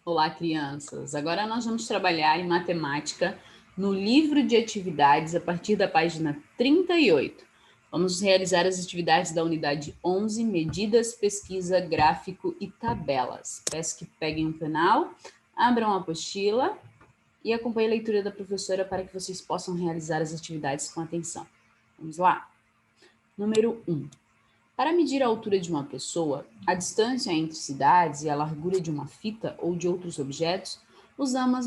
Olá, crianças! Agora nós vamos trabalhar em matemática no livro de atividades a partir da página 38. Vamos realizar as atividades da unidade 11, medidas, pesquisa, gráfico e tabelas. Peço que peguem um penal, abram a apostila e acompanhem a leitura da professora para que vocês possam realizar as atividades com atenção. Vamos lá? Número 1. Para medir a altura de uma pessoa, a distância entre cidades e a largura de uma fita ou de outros objetos, usamos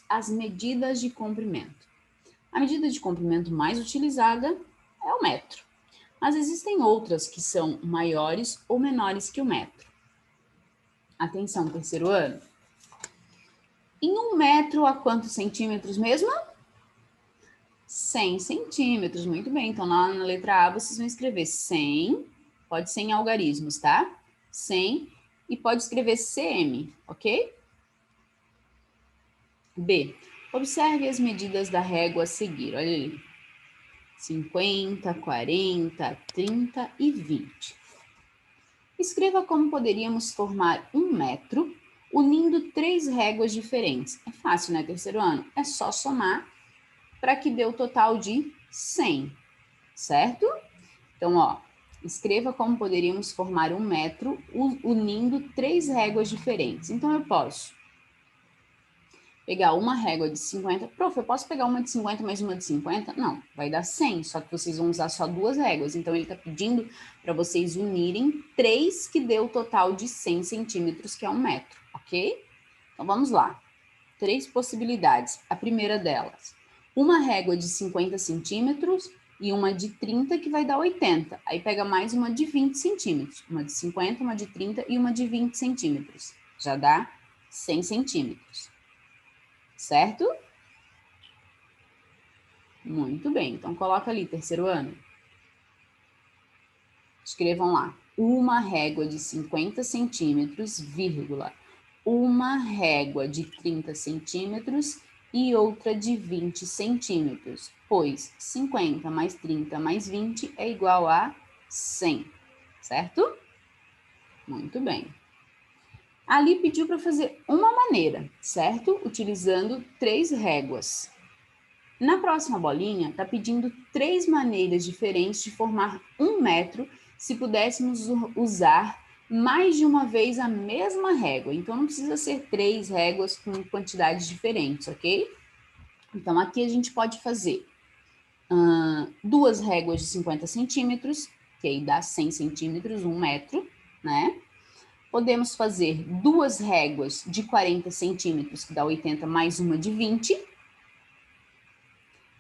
as medidas de comprimento. A medida de comprimento mais utilizada é o metro, mas existem outras que são maiores ou menores que o metro. Atenção, terceiro ano. Em 1 metro, a quantos centímetros mesmo? 100 centímetros, muito bem. Então, lá na letra A, vocês vão escrever 100, pode ser em algarismos, tá? 100, e pode escrever cm, ok? B. Observe as medidas da régua a seguir, olha ali. 50, 40, 30 e 20. Escreva como poderíamos formar 1 metro unindo 3 réguas diferentes. É fácil, né, terceiro ano? É só somar para que dê o total de 100, certo? Então, ó, escreva como poderíamos formar 1 metro unindo 3 réguas diferentes. Então, eu posso pegar uma régua de 50. Prof, eu posso pegar uma de 50 mais uma de 50? Não, vai dar 100, só que vocês vão usar só 2 réguas. Então, ele está pedindo para vocês unirem 3, que dê o total de 100 centímetros, que é 1 metro, ok? Então, vamos lá. 3 possibilidades. A primeira delas, uma régua de 50 centímetros e uma de 30, que vai dar 80. Aí pega mais uma de 20 centímetros. Uma de 50, uma de 30 e uma de 20 centímetros. Já dá 100 centímetros. Certo? Muito bem. Então, coloca ali, terceiro ano. Escrevam lá. Uma régua de 50 centímetros, vírgula. Uma régua de 30 centímetros e outra de 20 centímetros, pois 50 mais 30 mais 20 é igual a 100, certo? Muito bem. Ali pediu para fazer uma maneira, certo? Utilizando 3 réguas. Na próxima bolinha, está pedindo 3 maneiras diferentes de formar 1 metro se pudéssemos usar mais de uma vez a mesma régua. Então, não precisa ser 3 réguas com quantidades diferentes, ok? Então, aqui a gente pode fazer 2 réguas de 50 centímetros, que aí dá 100 centímetros, 1 metro, né? Podemos fazer 2 réguas de 40 centímetros, que dá 80, mais uma de 20.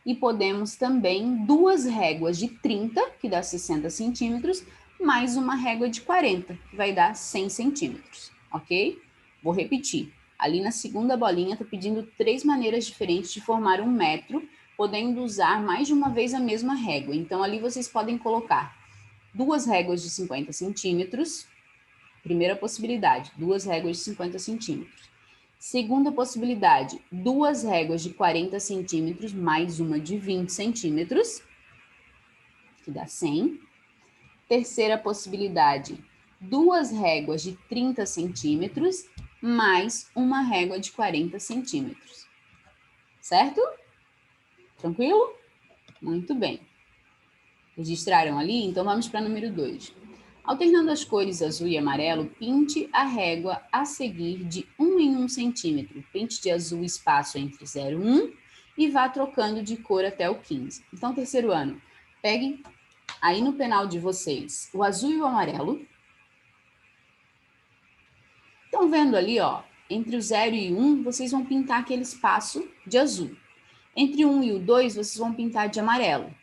E podemos também 2 réguas de 30, que dá 60 centímetros, mais uma régua de 40, que vai dar 100 centímetros, ok? Vou repetir. Ali na segunda bolinha está pedindo 3 maneiras diferentes de formar 1 metro, podendo usar mais de uma vez a mesma régua. Então, ali vocês podem colocar 2 réguas de 50 centímetros, primeira possibilidade, 2 réguas de 50 centímetros. Segunda possibilidade, 2 réguas de 40 centímetros mais uma de 20 centímetros, que dá 100. Terceira possibilidade, 2 réguas de 30 centímetros mais uma régua de 40 centímetros. Certo? Tranquilo? Muito bem. Registraram ali? Então vamos para o número 2. Alternando as cores azul e amarelo, pinte a régua a seguir de 1 em 1 centímetro. Pinte de azul espaço entre 0 e 1 e vá trocando de cor até o 15. Então, terceiro ano, peguem aí no penal de vocês o azul e o amarelo. Estão vendo ali, ó, entre o 0 e 1, vocês vão pintar aquele espaço de azul. Entre o 1 e o 2, vocês vão pintar de amarelo.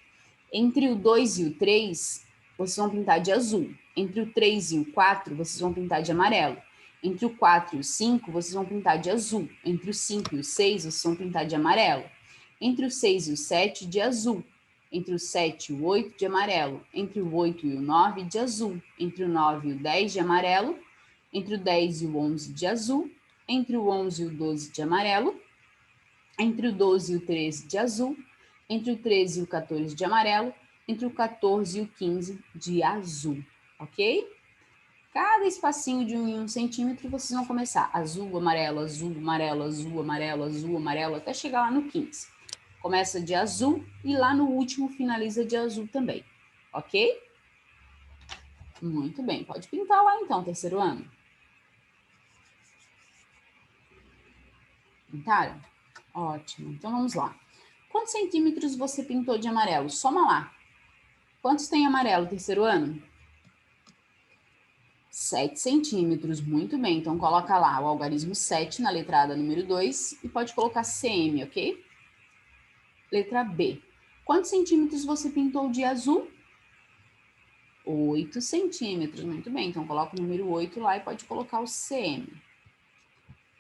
Entre o 2 e o 3, vocês vão pintar de azul. Entre o 3 e o 4, vocês vão pintar de amarelo. Entre o 4 e o 5, vocês vão pintar de azul. Entre o 5 e o 6, vocês vão pintar de amarelo. Entre o 6 e o 7, de azul. Entre o 7 e o 8, de amarelo. Entre o 8 e o 9, de azul. Entre o 9 e o 10, de amarelo. Entre o 10 e o 11, de azul. Entre o 11 e o 12, de amarelo. Entre o 12 e o 13, de azul. Entre o 13 e o 14, de amarelo. Entre o 14 e o 15, de azul, ok? Cada espacinho de 1 em 1 centímetro, vocês vão começar azul, amarelo, azul, amarelo, azul, amarelo, azul, amarelo, até chegar lá no 15. Começa de azul e lá no último finaliza de azul também, ok? Muito bem, pode pintar lá então, terceiro ano. Pintaram? Ótimo, então vamos lá. Quantos centímetros você pintou de amarelo? Soma lá. Quantos tem amarelo, terceiro ano? 7 centímetros, muito bem. Então, coloca lá o algarismo 7 na letrada número 2 e pode colocar CM, ok? Letra B. Quantos centímetros você pintou de azul? 8 centímetros, muito bem. Então, coloca o número 8 lá e pode colocar o CM.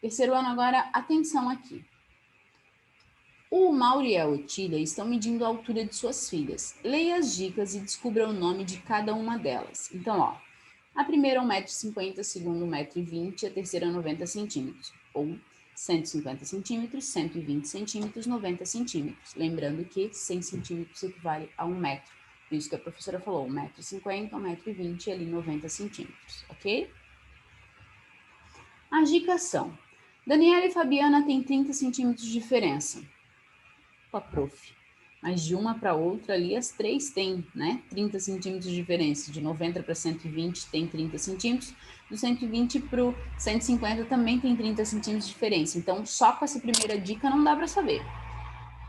Terceiro ano agora, atenção aqui. O Mauro e a Otília estão medindo a altura de suas filhas. Leia as dicas e descubra o nome de cada uma delas. Então, ó, a primeira é 1,50 m, a segunda 1,20 m, a terceira 90 centímetros. Ou 150 centímetros, 120 centímetros, 90 centímetros. Lembrando que 100 centímetros equivale a 1 metro. Por isso que a professora falou 1,50 m, 1,20 m e ali 90 centímetros, ok? As dicas são: Daniela e Fabiana têm 30 centímetros de diferença. Opa, prof. Mas de uma para outra ali, as três têm, né? 30 centímetros de diferença. De 90 para 120 tem 30 centímetros. Do 120 para o 150 também tem 30 centímetros de diferença. Então, só com essa primeira dica não dá para saber.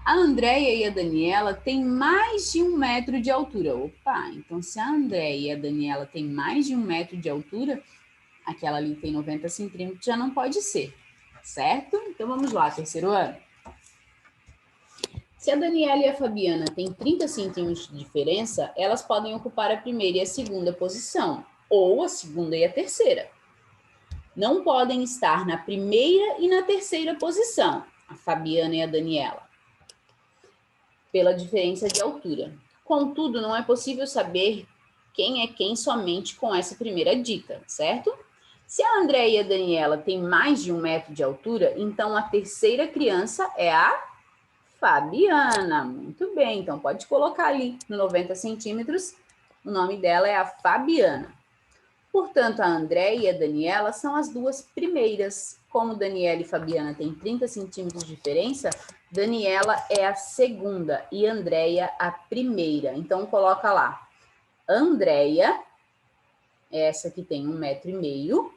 A Andréia e a Daniela têm mais de 1 metro de altura. Opa, então se a Andréia e a Daniela têm mais de 1 metro de altura, aquela ali tem 90 centímetros, já não pode ser, certo? Então, vamos lá, terceiro ano. Se a Daniela e a Fabiana têm 30 centímetros de diferença, elas podem ocupar a primeira e a segunda posição, ou a segunda e a terceira. Não podem estar na primeira e na terceira posição, a Fabiana e a Daniela, pela diferença de altura. Contudo, não é possível saber quem é quem somente com essa primeira dica, certo? Se a Andréia e a Daniela têm mais de 1 metro de altura, então a terceira criança é a Fabiana. Muito bem, então pode colocar ali no 90 centímetros, o nome dela é a Fabiana. Portanto, a Andréia e a Daniela são as duas primeiras. Como Daniela e Fabiana têm 30 centímetros de diferença, Daniela é a segunda e Andréia a primeira. Então, coloca lá. Andréia, essa que tem 1,5 m,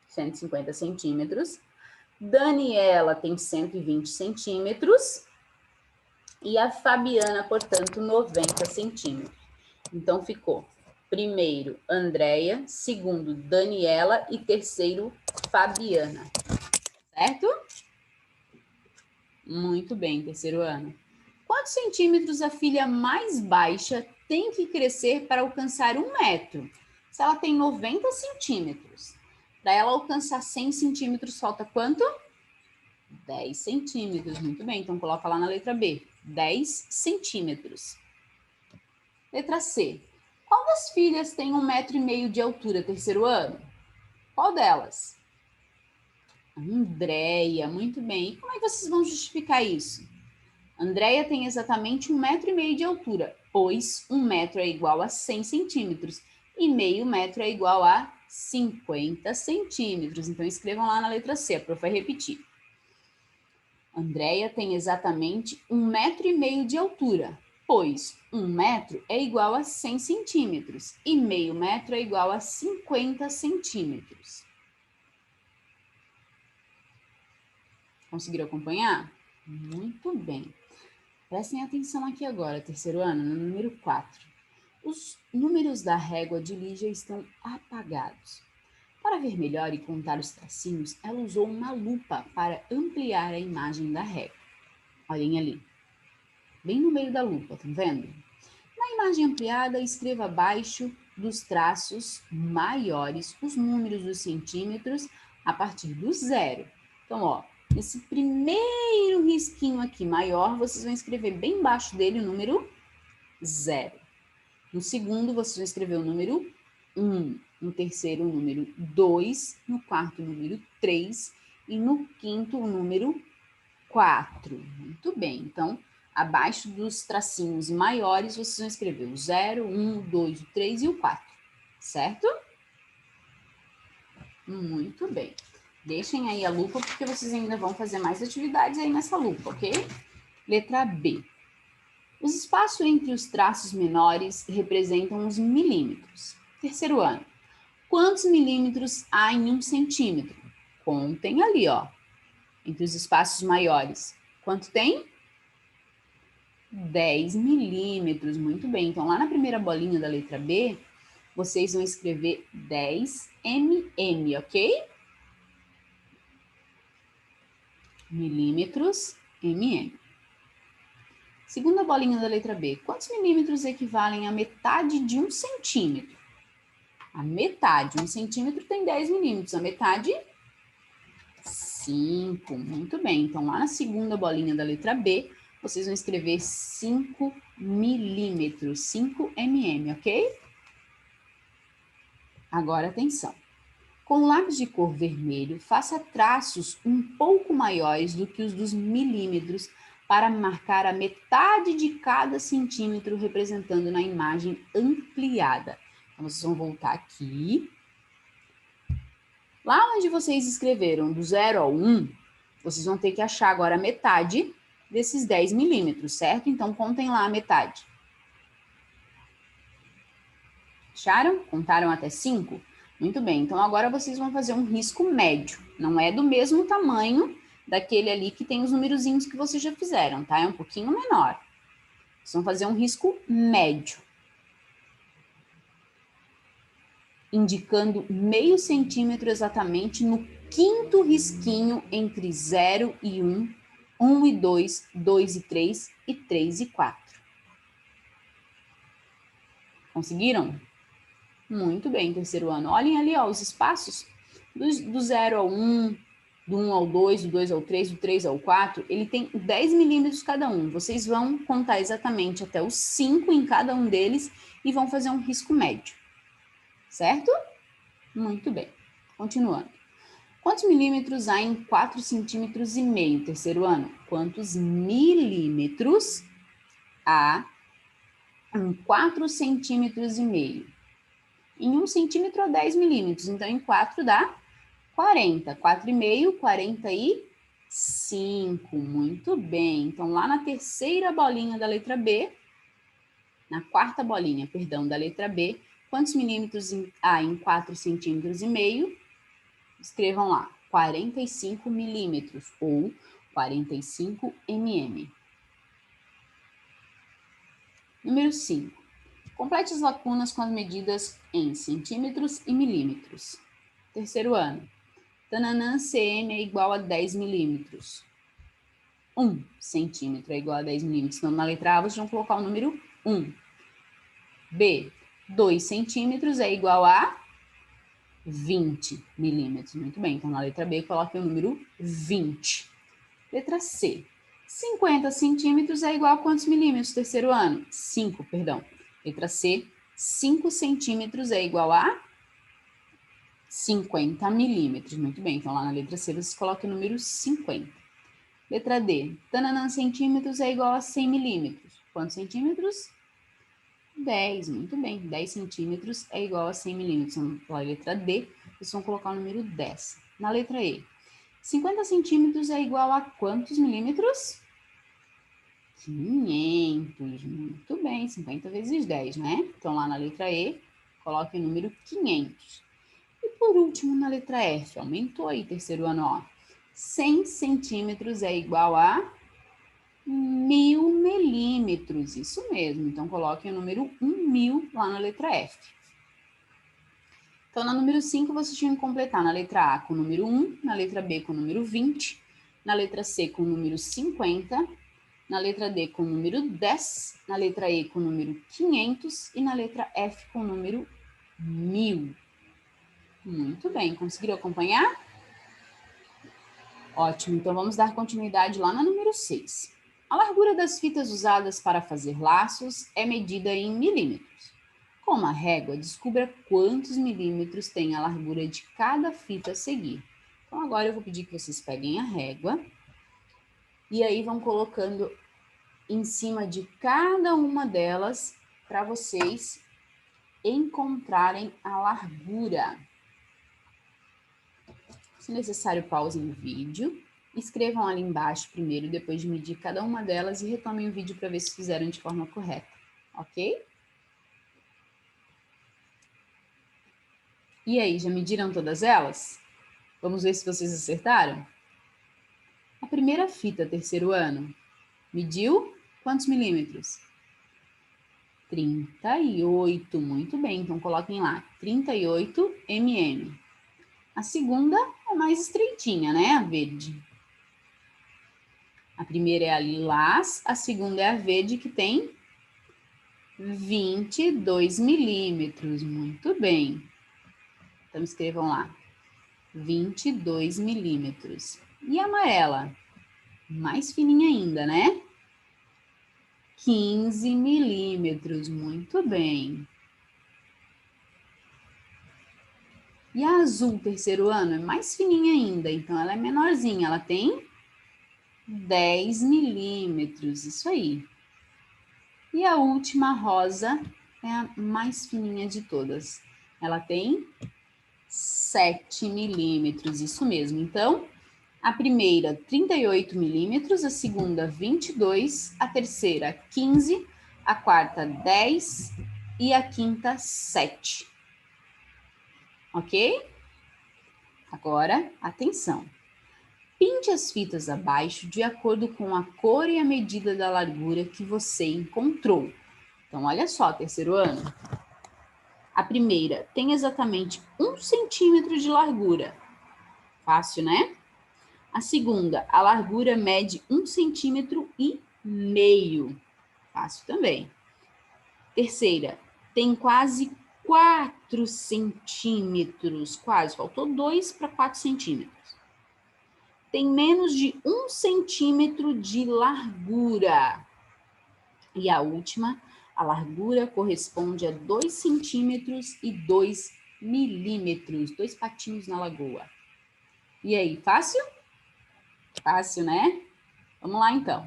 150 centímetros. Daniela tem 120 centímetros. E a Fabiana, portanto, 90 centímetros. Então, ficou primeiro, Andréia, segundo, Daniela e terceiro, Fabiana. Certo? Muito bem, terceiro ano. Quantos centímetros a filha mais baixa tem que crescer para alcançar 1 metro? Se ela tem 90 centímetros, para ela alcançar 100 centímetros, falta quanto? 10 centímetros. Muito bem, então coloca lá na letra B. 10 centímetros. Letra C. Qual das filhas tem 1,5 m de altura, terceiro ano? Qual delas? Andréia, muito bem. E como é que vocês vão justificar isso? Andréia tem exatamente 1,5 m de altura, pois 1 metro é igual a 100 centímetros e meio metro é igual a 50 centímetros. Então, escrevam lá na letra C, a prof vai repetir. Andréia tem exatamente 1,5 m de altura, pois 1 metro é igual a 100 centímetros e meio metro é igual a 50 centímetros. Conseguiram acompanhar? Muito bem. Prestem atenção aqui agora, terceiro ano, no número 4. Os números da régua de Lígia estão apagados. Para ver melhor e contar os tracinhos, ela usou uma lupa para ampliar a imagem da régua. Olhem ali, bem no meio da lupa, tá vendo? Na imagem ampliada, escreva abaixo dos traços maiores os números dos centímetros a partir do 0. Então, ó, nesse primeiro risquinho aqui maior, vocês vão escrever bem embaixo dele o número 0. No segundo, vocês vão escrever o número 1. No terceiro, o número 2. No quarto, o número 3. E no quinto, o número 4. Muito bem. Então, abaixo dos tracinhos maiores, vocês vão escrever o 0, 1, 2, o 3 e o 4. Certo? Muito bem. Deixem aí a lupa, porque vocês ainda vão fazer mais atividades aí nessa lupa, ok? Letra B. Os espaços entre os traços menores representam os milímetros. Terceiro ano. Quantos milímetros há em 1 centímetro? Contem ali, ó. Entre os espaços maiores. Quanto tem? 10 milímetros. Muito bem. Então, lá na primeira bolinha da letra B, vocês vão escrever 10 mm, ok? Milímetros, mm. Segunda bolinha da letra B. Quantos milímetros equivalem à metade de 1 centímetro? A metade. 1 centímetro tem 10 milímetros. A metade, 5. Muito bem. Então, lá na segunda bolinha da letra B, vocês vão escrever 5 milímetros. 5 mm, ok? Agora, atenção. Com lápis de cor vermelho, faça traços um pouco maiores do que os dos milímetros para marcar a metade de cada centímetro representando na imagem ampliada. Então, vocês vão voltar aqui. Lá onde vocês escreveram do 0 ao 1, vocês vão ter que achar agora a metade desses 10 milímetros, certo? Então, contem lá a metade. Acharam? Contaram até 5? Muito bem, então agora vocês vão fazer um risco médio. Não é do mesmo tamanho daquele ali que tem os numerozinhos que vocês já fizeram, tá? É um pouquinho menor. Vocês vão fazer um risco médio. Indicando meio centímetro exatamente no quinto risquinho entre 0 e 1, 1 e 2, 2 e 3 e 3 e 4. Conseguiram? Muito bem, terceiro ano. Olhem ali, ó, os espaços do 0 ao 1, do 1 ao 2, do 2 ao 3, do 3 ao 4, ele tem 10 milímetros cada um. Vocês vão contar exatamente até os 5 em cada um deles e vão fazer um risco médio. Certo? Muito bem. Continuando. Quantos milímetros há em 4 centímetros e meio, terceiro ano? Quantos milímetros há em 4 centímetros e meio? Em 1 centímetro, 10 milímetros. Então, em 4 dá 40. 4,5, 45. Muito bem. Então, lá na terceira bolinha da letra B, na quarta bolinha, perdão, da letra B, quantos milímetros há em 4 centímetros e meio? Escrevam lá, 45 milímetros ou 45 mm. Número 5. Complete as lacunas com as medidas em centímetros e milímetros. Terceiro ano. Tananã, cm é igual a 10 milímetros. 1 centímetro é igual a 10 milímetros. Então, na letra A, vocês vão colocar o número 1. B, 2 centímetros é igual a 20 milímetros. Muito bem, então na letra B, coloque o número 20. Letra C. 50 centímetros é igual a quantos milímetros, terceiro ano? 5, perdão. Letra C. 5 centímetros é igual a 50 milímetros. Muito bem, então lá na letra C, vocês colocam o número 50. Letra D. Tananã centímetros é igual a 100 milímetros. Quantos centímetros? 10, muito bem. 10 centímetros é igual a 100 milímetros. Então, na letra D, vocês vão colocar o número 10. Na letra E, 50 centímetros é igual a quantos milímetros? 500. Muito bem, 50 vezes 10, né? Então, lá na letra E, coloque o número 500. E por último, na letra F, aumentou aí, terceiro ano, ó. 100 centímetros é igual a 1000 milímetros, isso mesmo. Então, coloquem o número 1000 lá na letra F. Então, na número 5, vocês tinham que completar na letra A com o número 1, na letra B com o número 20, na letra C com o número 50, na letra D com o número 10, na letra E com o número 500 e na letra F com o número 1000. Muito bem, conseguiram acompanhar? Ótimo, então vamos dar continuidade lá na número 6. A largura das fitas usadas para fazer laços é medida em milímetros. Com uma régua, descubra quantos milímetros tem a largura de cada fita a seguir. Então, agora eu vou pedir que vocês peguem a régua e aí vão colocando em cima de cada uma delas para vocês encontrarem a largura. Se necessário, pausem o vídeo. Escrevam ali embaixo primeiro, depois de medir cada uma delas e retomem o vídeo para ver se fizeram de forma correta, ok? E aí, já mediram todas elas? Vamos ver se vocês acertaram? A primeira fita, terceiro ano, mediu quantos milímetros? 38, muito bem, então coloquem lá, 38 mm. A segunda é mais estreitinha, né, a verde. A primeira é a lilás, a segunda é a verde, que tem 22 milímetros, muito bem. Então, escrevam lá, 22 milímetros. E a amarela? Mais fininha ainda, né? 15 milímetros, muito bem. E a azul, terceiro ano, é mais fininha ainda, então ela é menorzinha, ela tem 10 milímetros, isso aí. E a última, rosa, é a mais fininha de todas. Ela tem 7 milímetros, isso mesmo. Então, a primeira, 38 milímetros, a segunda, 22, a terceira, 15, a quarta, 10 e a quinta, 7. Ok? Agora, atenção. Pinte as fitas abaixo de acordo com a cor e a medida da largura que você encontrou. Então, olha só, terceiro ano. A primeira tem exatamente 1 centímetro de largura. Fácil, né? A segunda, a largura mede 1,5 centímetro. Fácil também. Terceira, tem quase 4 centímetros. Quase, faltou 2 para 4 centímetros. Tem menos de 1 centímetro de largura. E a última, a largura corresponde a 2 centímetros e 2 milímetros. 2 patinhos na lagoa. E aí, fácil? Fácil, né? Vamos lá, então.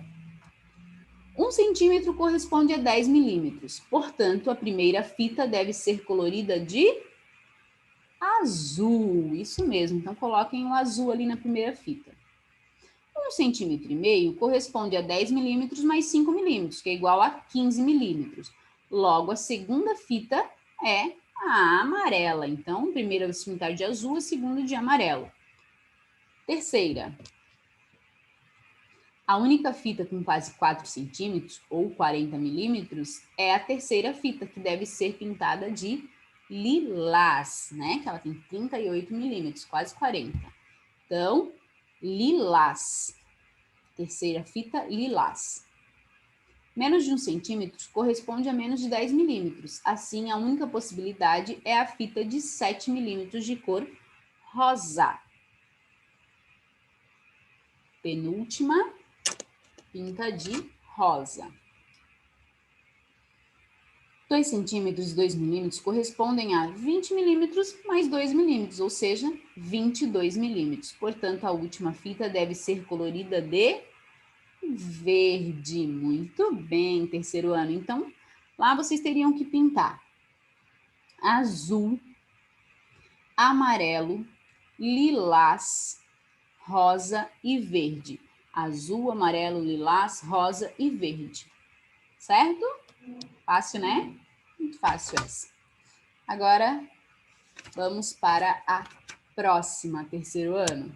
1 centímetro corresponde a 10 milímetros. Portanto, a primeira fita deve ser colorida de azul. Isso mesmo. Então, coloquem o azul ali na primeira fita. 1,5 centímetro corresponde a 10 milímetros mais 5 milímetros, que é igual a 15 milímetros. Logo, a segunda fita é a amarela. Então, a primeira vai se pintar de azul, a segunda de amarelo. Terceira. A única fita com quase 4 centímetros, ou 40 milímetros, é a terceira fita, que deve ser pintada de lilás, né? Que ela tem 38 milímetros, quase 40. Então, lilás. Terceira fita, lilás. Menos de 1 centímetro corresponde a menos de 10 milímetros. Assim, a única possibilidade é a fita de 7 milímetros de cor rosa. Penúltima, pinta de rosa. 2 centímetros e 2 milímetros correspondem a 20 milímetros mais 2 milímetros, ou seja, 22 milímetros. Portanto, a última fita deve ser colorida de verde. Muito bem, terceiro ano. Então, lá vocês teriam que pintar azul, amarelo, lilás, rosa e verde. Azul, amarelo, lilás, rosa e verde. Certo? Fácil, né? Muito fácil essa. Agora, vamos para a próxima, terceiro ano.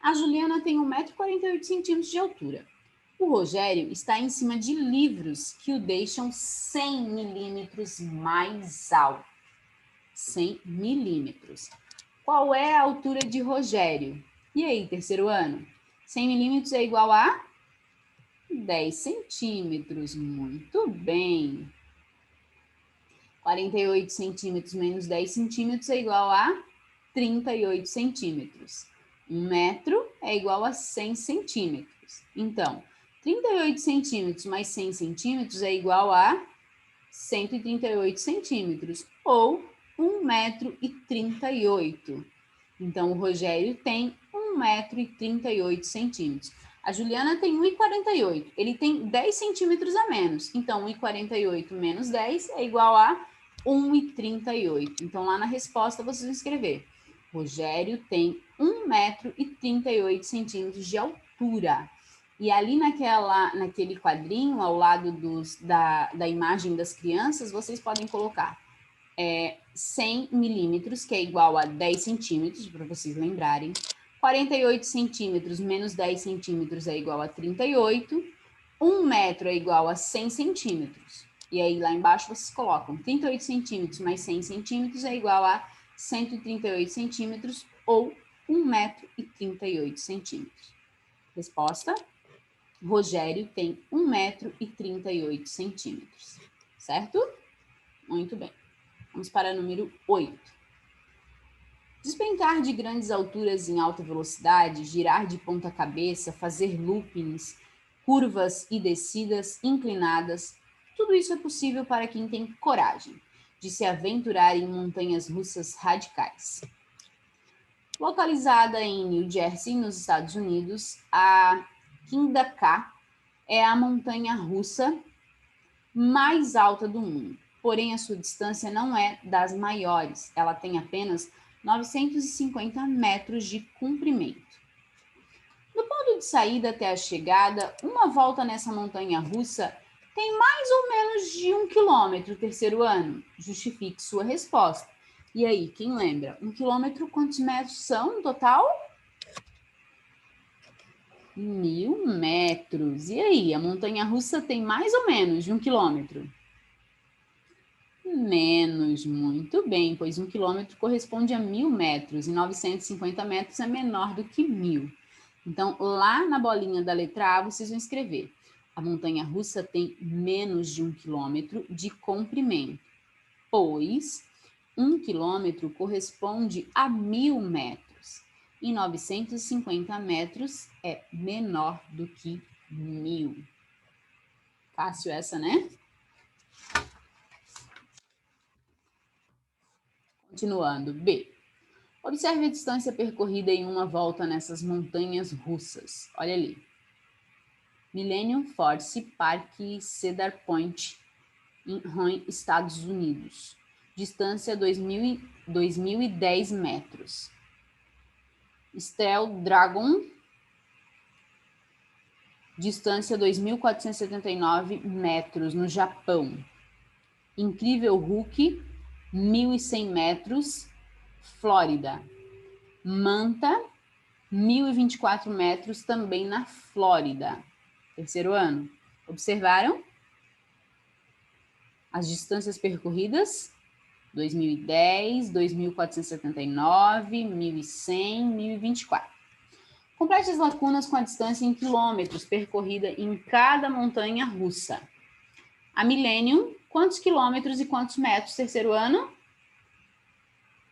A Juliana tem 1,48 m de altura. O Rogério está em cima de livros que o deixam 100 milímetros mais alto. 100 milímetros. Qual é a altura de Rogério? E aí, terceiro ano? 100 milímetros é igual a 10 centímetros. Muito bem. 48 centímetros menos 10 centímetros é igual a 38 centímetros. 1 metro é igual a 100 centímetros. Então, 38 centímetros mais 100 centímetros é igual a 138 centímetros, ou 1 metro e 38. Então, o Rogério tem 1 metro e 38 centímetros. A Juliana tem 1,48. Ele tem 10 centímetros a menos. Então, 1,48 menos 10 é igual a 1,38. Então, lá na resposta, vocês vão escrever. Rogério tem 1,38 m de altura. E ali naquele quadrinho, ao lado da imagem das crianças, vocês podem colocar 100 milímetros, que é igual a 10 centímetros, para vocês lembrarem. 48 centímetros menos 10 centímetros é igual a 38. 1 metro é igual a 100 centímetros. E aí, lá embaixo, vocês colocam 38 centímetros mais 100 centímetros é igual a 138 centímetros ou 1,38 m. Resposta: Rogério tem 1,38 m, certo? Muito bem. Vamos para o número 8. Despencar de grandes alturas em alta velocidade, girar de ponta cabeça, fazer loopings, curvas e descidas inclinadas, tudo isso é possível para quem tem coragem de se aventurar em montanhas russas radicais. Localizada em New Jersey, nos Estados Unidos, a Kinda-Ka é a montanha russa mais alta do mundo. Porém, a sua distância não é das maiores. Ela tem apenas 950 metros de comprimento. Do ponto de saída até a chegada, uma volta nessa montanha russa tem mais ou menos de 1 quilômetro, terceiro ano. Justifique sua resposta. E aí, quem lembra? 1 quilômetro, quantos metros são no total? 1.000 metros. E aí, a montanha russa tem mais ou menos de 1 quilômetro? Menos, muito bem, pois 1 quilômetro corresponde a 1.000 metros e 950 metros é menor do que 1.000. Então, lá na bolinha da letra A, vocês vão escrever: a montanha russa tem menos de 1 quilômetro de comprimento, pois 1 quilômetro corresponde a 1.000 metros e 950 metros é menor do que 1.000. Fácil essa, né? Continuando, B. Observe a distância percorrida em uma volta nessas montanhas russas. Olha ali. Millennium Force Park Cedar Point, em Rouen, Estados Unidos. Distância 2.010 metros. Steel Dragon, distância 2.479 metros, no Japão. Incrível Hulk, 1.100 metros, Flórida. Manta, 1.024 metros, também na Flórida. Terceiro ano. Observaram? As distâncias percorridas? 2010, 2.479, 1.100, 1.024. Complete as lacunas com a distância em quilômetros percorrida em cada montanha russa. A Millennium, quantos quilômetros e quantos metros, terceiro ano?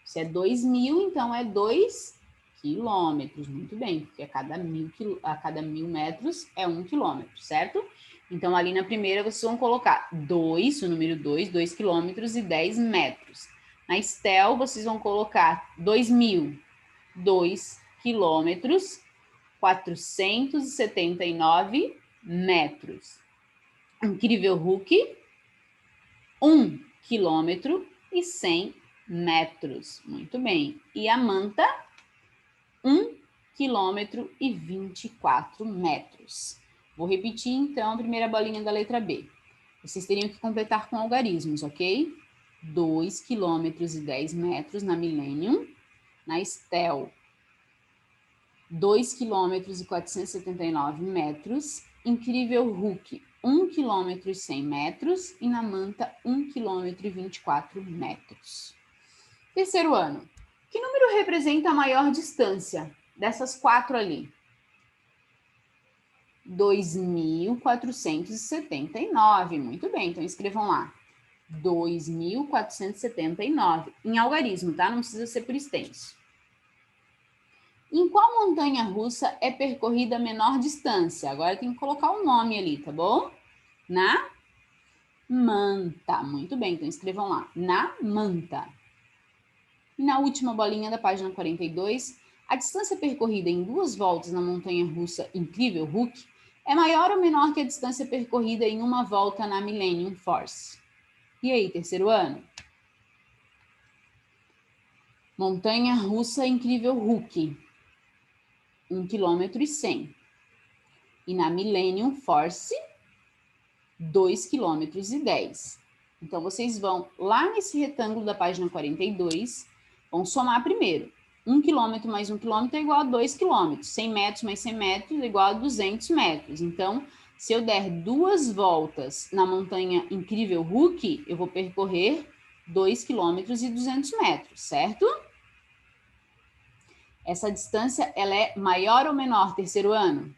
Se é 2.000, então é 2 quilômetros. Muito bem, porque a cada 1.000 metros é 1 quilômetro, certo? Então, ali na primeira, vocês vão colocar 2, o número 2, 2 quilômetros e 10 metros. Na Estel, vocês vão colocar 2.000, 2 quilômetros, 479 metros. Incrível Hulk, 1 quilômetro e 100 metros. Muito bem. E a Manta, 1 quilômetro e 24 metros. Vou repetir, então, a primeira bolinha da letra B. Vocês teriam que completar com algarismos, ok? 2 quilômetros e 10 metros na Millennium. Na Estel, 2 quilômetros e 479 metros. Incrível Hulk, 1 quilômetro e 100 metros. E na Manta, 1 quilômetro e 24 metros. Terceiro ano. Que número representa a maior distância dessas 4 ali? 2.479. Muito bem, então escrevam lá. 2.479. Em algarismo, tá? Não precisa ser por extenso. Em qual montanha russa é percorrida a menor distância? Agora tem que colocar o nome ali, tá bom? Na Manta. Muito bem, então escrevam lá. Na Manta. E na última bolinha da página 42, a distância percorrida em 2 voltas na montanha russa Incrível Hulk é maior ou menor que a distância percorrida em uma volta na Millennium Force? E aí, terceiro ano? Montanha russa Incrível Hulk. 1,1 km. E na Millennium Force, 2,10 km. Então, vocês vão lá nesse retângulo da página 42, vão somar primeiro. 1 km mais 1 km é igual a 2 km. 100 metros mais 100 metros é igual a 200 metros. Então, se eu der 2 voltas na montanha Incrível Hulk, eu vou percorrer 2 km e 200 metros, certo? Essa distância, ela é maior ou menor, terceiro ano?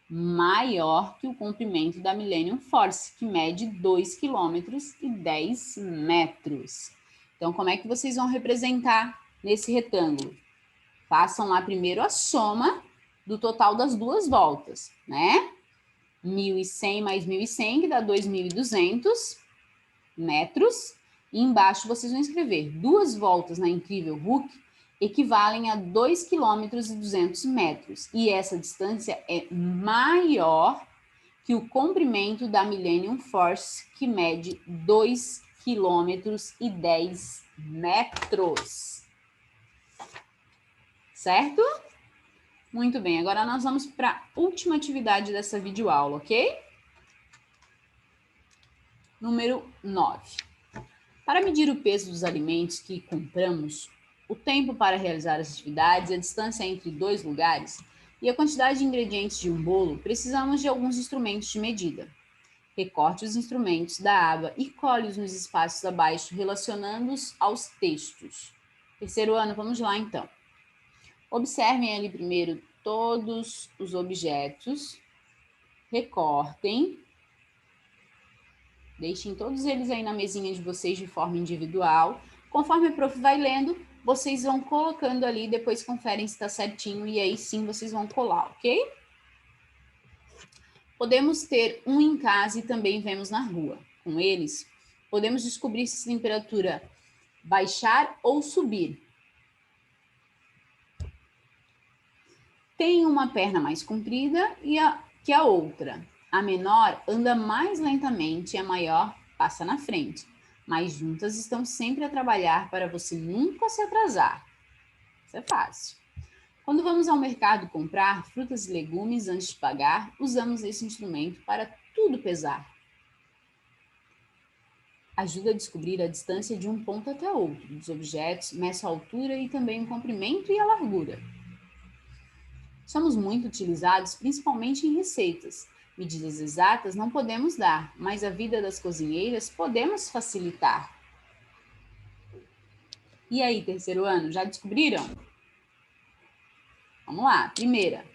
Maior que o comprimento da Millennium Force, que mede 2 km e 10 metros. Então, como é que vocês vão representar nesse retângulo? Façam lá primeiro a soma do total das duas voltas, né? 1.100 mais 1.100, que dá 2.200 metros. E embaixo vocês vão escrever 2 voltas na Incrível Hulk equivalem a 2,2 km. E essa distância é maior que o comprimento da Millennium Force, que mede 2,10 km. Certo? Muito bem, agora nós vamos para a última atividade dessa videoaula, ok? Número 9. Para medir o peso dos alimentos que compramos, o tempo para realizar as atividades, a distância entre 2 lugares e a quantidade de ingredientes de um bolo, precisamos de alguns instrumentos de medida. Recorte os instrumentos da aba e cole-os nos espaços abaixo, relacionando-os aos textos. Terceiro ano, vamos lá então. Observem ali primeiro todos os objetos, recortem, deixem todos eles aí na mesinha de vocês de forma individual. Conforme a prof vai lendo, vocês vão colocando ali, depois conferem se está certinho e aí sim vocês vão colar, ok? Podemos ter um em casa e também vemos na rua. Com eles, podemos descobrir se a temperatura baixar ou subir. Tem uma perna mais comprida que a outra. A menor anda mais lentamente e a maior passa na frente. Mas juntas estão sempre a trabalhar para você nunca se atrasar. Isso é fácil. Quando vamos ao mercado comprar frutas e legumes antes de pagar, usamos esse instrumento para tudo pesar. Ajuda a descobrir a distância de um ponto até outro dos objetos, meça a altura e também o comprimento e a largura. Somos muito utilizados principalmente em receitas. Medidas exatas não podemos dar, mas a vida das cozinheiras podemos facilitar. E aí, terceiro ano, já descobriram? Vamos lá, primeira.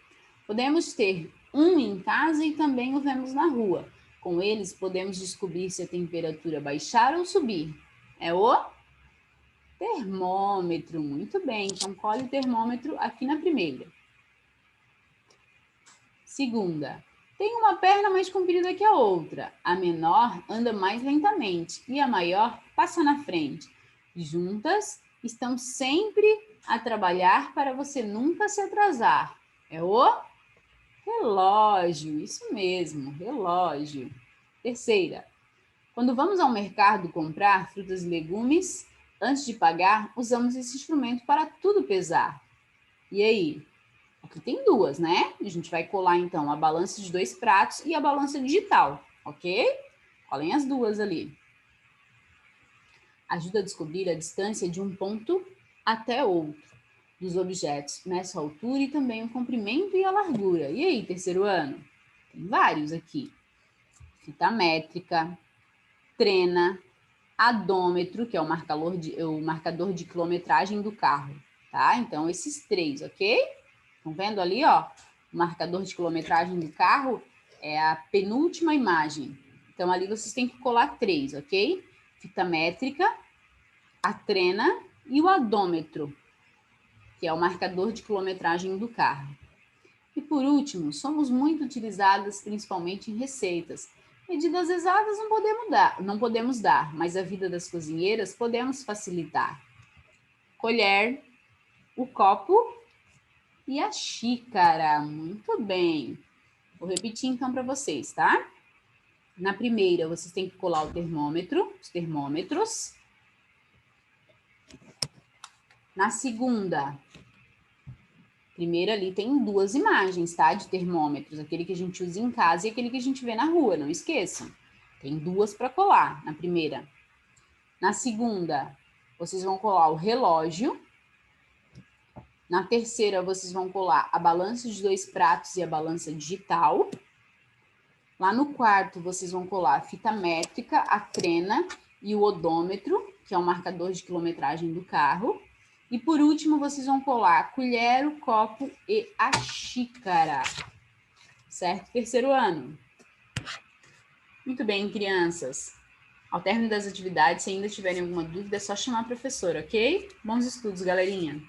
Podemos ter um em casa e também o vemos na rua. Com eles, podemos descobrir se a temperatura baixar ou subir. É o termômetro. Muito bem, então colhe o termômetro aqui na primeira. Segunda, tem uma perna mais comprida que a outra. A menor anda mais lentamente e a maior passa na frente. Juntas, estão sempre a trabalhar para você nunca se atrasar. É o relógio, isso mesmo, relógio. Terceira, quando vamos ao mercado comprar frutas e legumes, antes de pagar, usamos esse instrumento para tudo pesar. E aí? Aqui tem duas, né? A gente vai colar, então, a balança de 2 pratos e a balança digital, ok? Colhem as duas ali. Ajuda a descobrir a distância de um ponto até outro dos objetos. Meça a altura e também o comprimento e a largura. E aí, terceiro ano? Tem vários aqui. Fita métrica, trena, adômetro, que é o marcador de quilometragem do carro, tá? Então, esses 3, ok? Estão vendo ali, ó? O marcador de quilometragem do carro é a penúltima imagem. Então, ali vocês têm que colar 3, ok? Fita métrica, a trena e o adômetro, que é o marcador de quilometragem do carro. E por último, somos muito utilizadas principalmente em receitas. Medidas exatas não podemos dar, mas a vida das cozinheiras podemos facilitar. Colher, o copo e a xícara. Muito bem. Vou repetir então para vocês, tá? Na primeira, vocês têm que colar o termômetro, os termômetros. Na segunda, Primeiro ali tem duas imagens, tá? De termômetros, aquele que a gente usa em casa e aquele que a gente vê na rua, não esqueçam. Tem duas para colar na primeira. Na segunda, vocês vão colar o relógio. Na terceira, vocês vão colar a balança de 2 pratos e a balança digital. Lá no quarto, vocês vão colar a fita métrica, a trena e o odômetro, que é o marcador de quilometragem do carro. E por último, vocês vão colar a colher, o copo e a xícara. Certo? Terceiro ano. Muito bem, crianças. Ao término das atividades, se ainda tiverem alguma dúvida, é só chamar a professora, ok? Bons estudos, galerinha!